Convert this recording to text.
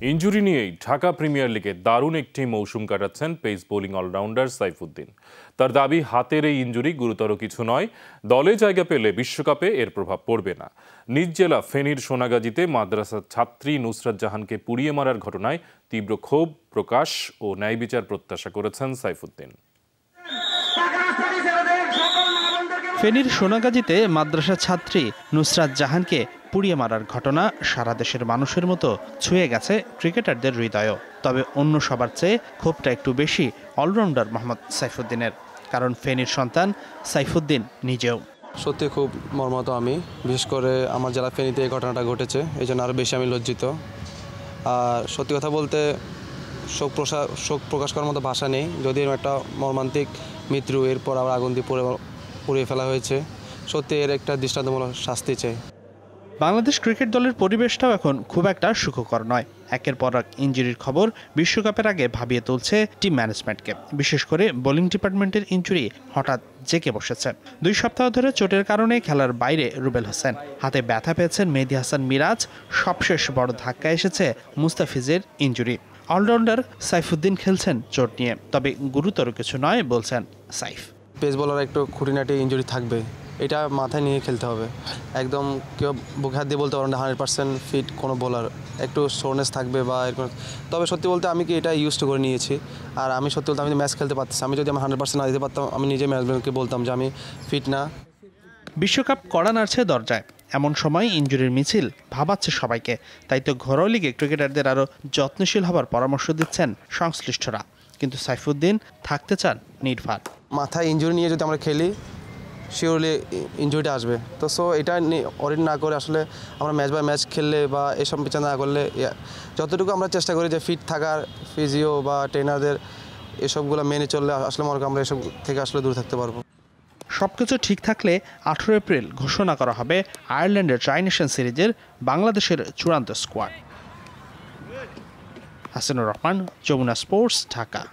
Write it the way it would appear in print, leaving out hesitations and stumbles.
Injury নিয়েই Dhaka premier লিগে দারুণ একটি মৌসুম কাটাচ্ছেন পেস বোলিং অলরাউন্ডার সাইফুদ্দিন। তার দাবি, হাতের এই ইনজুরি গুরুতর কিছু নয়, দলে জায়গা পেলে বিশ্বকাপে এর প্রভাব পড়বে না। নিজ জেলা ফেনীর সোনাগাজীতে মাদ্রাসার ছাত্রী নুসরাত জাহানকে পুড়িয়ে মারার ঘটনায় তীব্র ক্ষোভ প্রকাশ ও ন্যায় বিচার প্রত্যাশা করেছেন সাইফুদ্দিন। ফেনীর সোনাগাজীতে মাদ্রাসা ছাত্রী নুসরাত জাহানকে পুড়িয়ে মারার ঘটনা সারা দেশের মানুষের মতো ছুঁয়ে গেছে ক্রিকেটারদের হৃদয়ও। তবে অন্য সবার চেয়ে ক্ষোভটা একটু বেশি অলরাউন্ডার মোহাম্মদ সাইফুদ্দিনের, কারণ ফেনীর সন্তান সাইফুদ্দিন নিজেও। সত্যি খুব মর্মাহত আমি, বিশেষ করে আমার জেলা ফেনীতে এই ঘটনাটা ঘটেছে, এই জন্য আরও বেশি আমি লজ্জিত। আর সত্যি কথা বলতে শোক প্রকাশ করার মতো ভাষা নেই। যদিও একটা মর্মান্তিক মৃত্যু, এরপর আবার আগুন দিয়ে পুড়িয়ে ফেলা হয়েছে। সত্যি এর একটা দৃষ্টান্তমূলক শাস্তি চাই। বাংলাদেশ ক্রিকেট দলের পরিবেশটাও এখন খুব একটা সুখকর নয়। একের পর এক ইনজুরির খবর বিশ্বকাপের আগে ভাবিয়ে তুলছে টিম ম্যানেজমেন্টকে। বিশেষ করে বোলিং ডিপার্টমেন্টের ইনজুরি হঠাৎ জেঁকে বসেছে। 2 সপ্তাহ ধরে চোটের কারণে খেলার বাইরে রুবেল হোসেন, হাতে ব্যথা পেয়েছেন মেহেদী হাসান মিরাজ, সবশেষ বড় ধাক্কা এসেছে মুস্তাফিজের ইনজুরি। অলরাউন্ডার সাইফুদ্দিন খেলছেন চোট নিয়ে, তবে গুরুতর কিছু নয় বলছেন সাইফ। পেস বোলার একটু খুঁটিনাটি ইনজুরি থাকবে, এটা মাথায় নিয়ে খেলতে হবে। একদম কেউ বুকে হাত দিয়ে বলতে পারবেন 100% ফিট কোনো বোলার, একটু সোরনেস থাকবে বা এরকম। তবে সত্যি বলতে আমি কি এটা ইউজ করে নিয়েছি। আর আমি সত্যি বলতে আমি ম্যাচ খেলতে পারতেছি। আমি যদি আমার 100% না দিতে পারতাম, আমি নিজে ম্যানেজমেন্টকে বলতাম যে আমি ফিট না। বিশ্বকাপ কড়া নাড়ছে দরজায়, এমন সময় ইনজুরির মিছিল ভাবাচ্ছে সবাইকে। তাই তো ঘরোয়া লিগে ক্রিকেটারদের আরও যত্নশীল হবার পরামর্শ দিচ্ছেন সংশ্লিষ্টরা। কিন্তু সাইফুদ্দিন থাকতে চান নির্ভার। মাথায় ইনজুরি নিয়ে যদি আমরা খেলি, শিওরলি ইনজুরিটা আসবে। তো এটা অরিড না করে আসলে আমরা ম্যাচ বাই ম্যাচ খেললে বা এসব বিচার না করলে, যতটুকু আমরা চেষ্টা করি যে ফিট থাকার, ফিজিও বা ট্রেনারদের এসবগুলো মেনে চললে আসলে মনে করি আমরা এসব থেকে আসলে দূরে থাকতে পারবো। সবকিছু ঠিক থাকলে 18 এপ্রিল ঘোষণা করা হবে আয়ারল্যান্ডের ট্রাই নেশন সিরিজের বাংলাদেশের চূড়ান্ত স্কোয়াড। হাসানুর রহমান, যমুনা স্পোর্টস, ঢাকা।